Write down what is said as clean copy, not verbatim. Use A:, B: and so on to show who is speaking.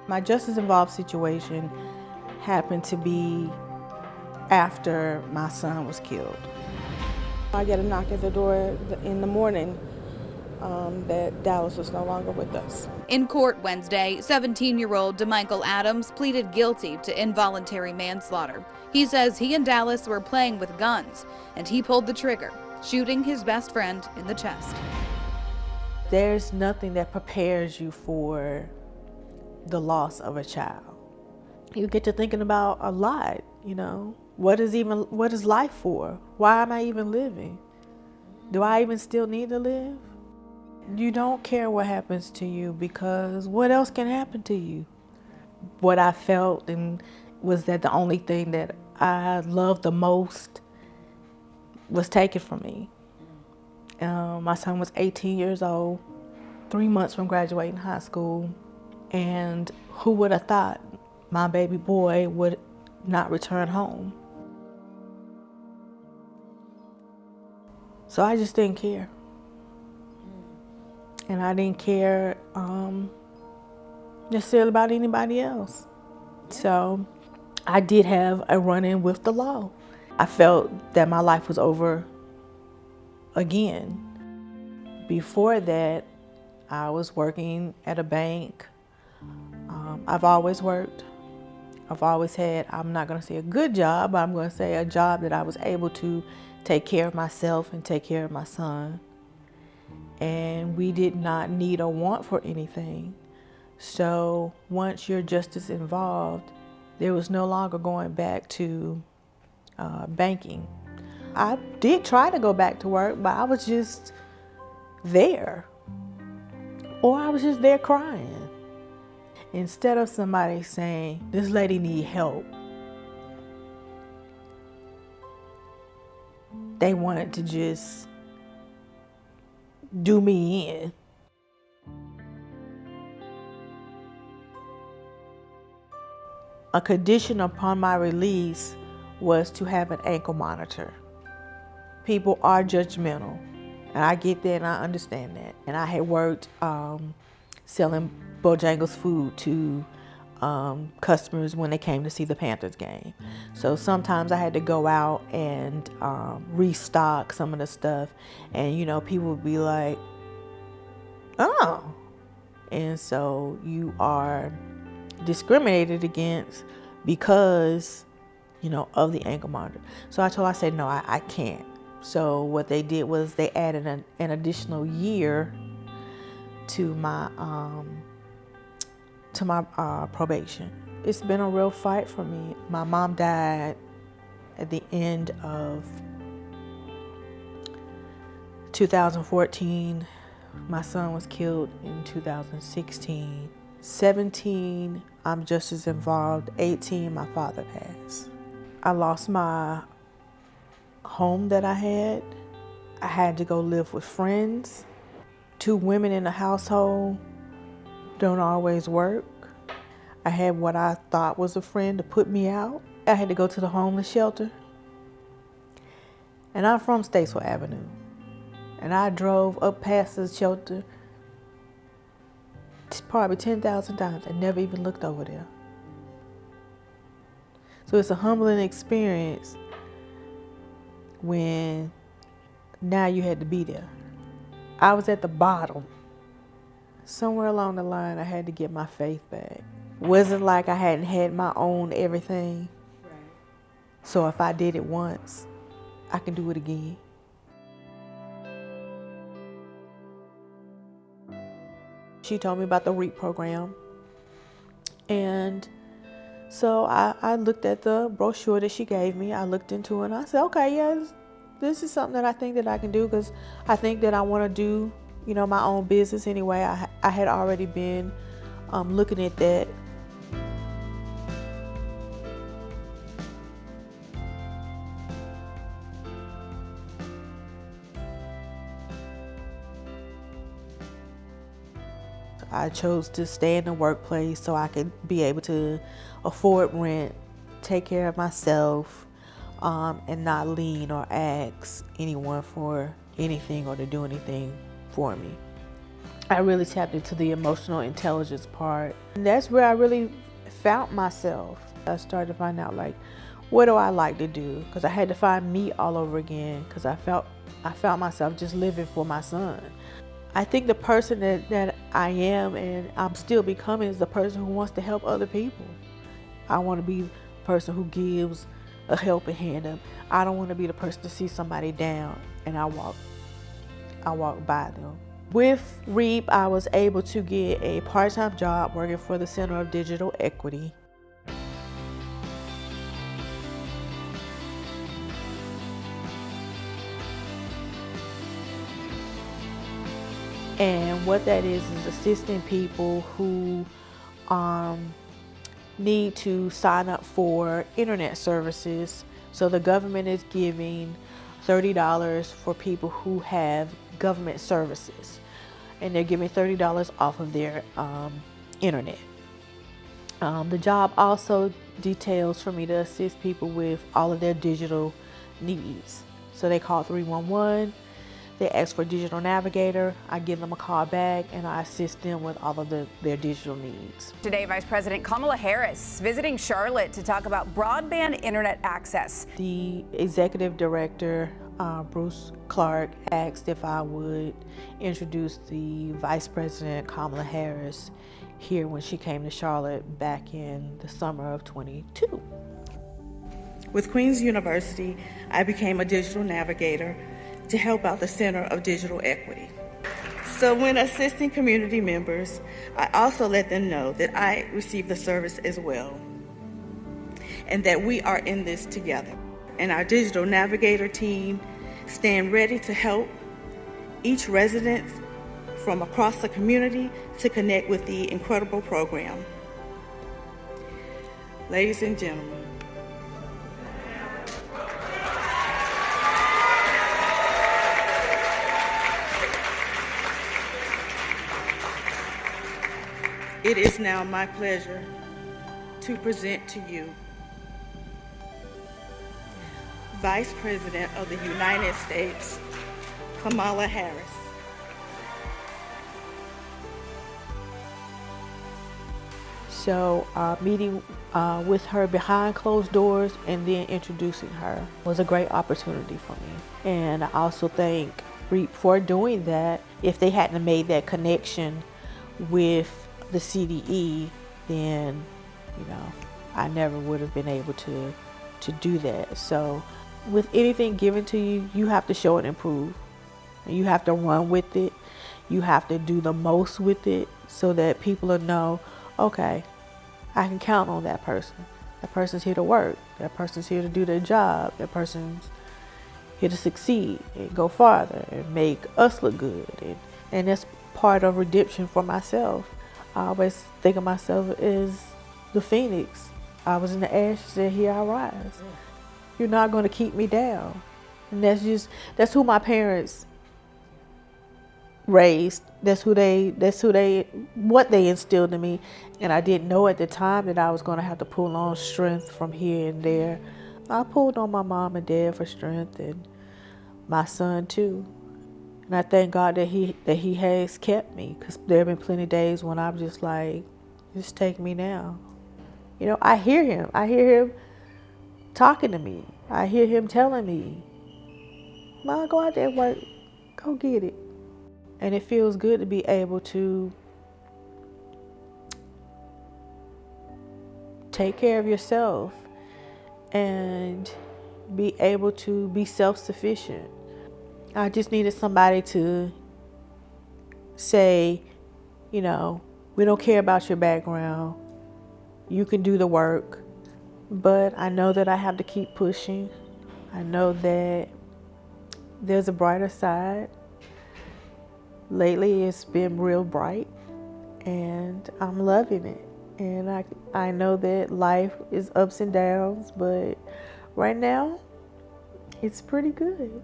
A: My justice involved situation happened to be after my son was killed. I get a knock at the door in the morning that Dallas was no longer with us.
B: In court Wednesday, 17-year-old DeMichael Adams pleaded guilty to involuntary manslaughter. He says he and Dallas were playing with guns, and he pulled the trigger, shooting his best friend in the chest.
A: There's nothing that prepares you for the loss of a child. You get to thinking about a lot, you know. What is life for? Why am I even living? Do I even still need to live? You don't care what happens to you because what else can happen to you? What I felt was that the only thing that I loved the most was taken from me. My son was 18 years old, 3 months from graduating high school, and who would have thought my baby boy would not return home? So I just didn't care. And I didn't care necessarily about anybody else. So I did have a run-in with the law. I felt that my life was over again. Before that, I was working at a bank. I've always worked. I've always had, I'm not gonna say a good job, but I'm gonna say a job that I was able to take care of myself and take care of my son. And we did not need or want for anything. So once your justice involved, there was no longer going back to banking. I did try to go back to work, but I was just there. Or I was just there crying. Instead of somebody saying, this lady need help, they wanted to just do me in. A condition upon my release was to have an ankle monitor. People are judgmental, and I get that and I understand that. And I had worked selling Bojangles food to customers when they came to see the Panthers game. So sometimes I had to go out and restock some of the stuff, and you know, people would be like, oh. And so you are discriminated against because, you know, of the ankle monitor. So I said, no, I can't. So what they did was they added an additional year to my probation. It's been a real fight for me. My mom died at the end of 2014. My son was killed in 2016. 17, I'm just as involved. 18, my father passed. I lost my home that I had. I had to go live with friends. 2 women in the household don't always work. I had what I thought was a friend to put me out. I had to go to the homeless shelter. And I'm from Statesville Avenue. And I drove up past the shelter probably 10,000 times. I never even looked over there. So it's a humbling experience when now you had to be there. I was at the bottom. Somewhere along the line, I had to get my faith back. Wasn't like I hadn't had my own everything. Right. So if I did it once, I can do it again. She told me about the REEP program. And so I looked at the brochure that she gave me. I looked into it and I said, okay, yeah, this is something that I think that I can do, because I think that I want to do, you know, my own business anyway. I had already been looking at that. I chose to stay in the workplace so I could be able to afford rent, take care of myself, and not lean or ask anyone for anything or to do anything for me. I really tapped into the emotional intelligence part. And that's where I really found myself. I started to find out, like, what do I like to do? Because I had to find me all over again, because I found myself just living for my son. I think the person that I am and I'm still becoming is the person who wants to help other people. I want to be the person who gives a helping hand up. I don't want to be the person to see somebody down and I walk by them. With REEP, I was able to get a part-time job working for the Center of Digital Equity. And what that is assisting people who need to sign up for internet services. So the government is giving $30 for people who have government services. And they're giving $30 off of their internet. The job also details for me to assist people with all of their digital needs. So they call 311. They ask for a digital navigator. I give them a call back and I assist them with all of their digital needs.
C: Today, Vice President Kamala Harris visiting Charlotte to talk about broadband internet access.
A: The executive director, Bruce Clark, asked if I would introduce the Vice President Kamala Harris here when she came to Charlotte back in the summer of 22.
D: With Queen's University, I became a digital navigator to help out the Center of Digital Equity. So when assisting community members, I also let them know that I receive the service as well and that we are in this together. And our digital navigator team stand ready to help each resident from across the community to connect with the incredible program. Ladies and gentlemen, it is now my pleasure to present to you Vice President of the United States, Kamala Harris.
A: So meeting with her behind closed doors and then introducing her was a great opportunity for me. And I also thank REEP for doing that. If they hadn't made that connection with the CDE, then, I never would have been able to do that. So with anything given to you, you have to show it and prove. You have to run with it. You have to do the most with it so that people will know, okay, I can count on that person. That person's here to work. That person's here to do their job. That person's here to succeed and go farther and make us look good. And that's part of redemption for myself. I always think of myself as the phoenix. I was in the ashes and here I rise. You're not going to keep me down. And that's who my parents raised. What they instilled in me. And I didn't know at the time that I was going to have to pull on strength from here and there. I pulled on my mom and dad for strength and my son too. And I thank God that he has kept me, because there have been plenty of days when I'm just like, just take me now. I hear him talking to me. I hear him telling me, Mom, go out there and work, go get it. And it feels good to be able to take care of yourself and be able to be self-sufficient. I just needed somebody to say, we don't care about your background. You can do the work. But I know that I have to keep pushing. I know that there's a brighter side. Lately, it's been real bright. And I'm loving it. And I know that life is ups and downs. But right now, it's pretty good.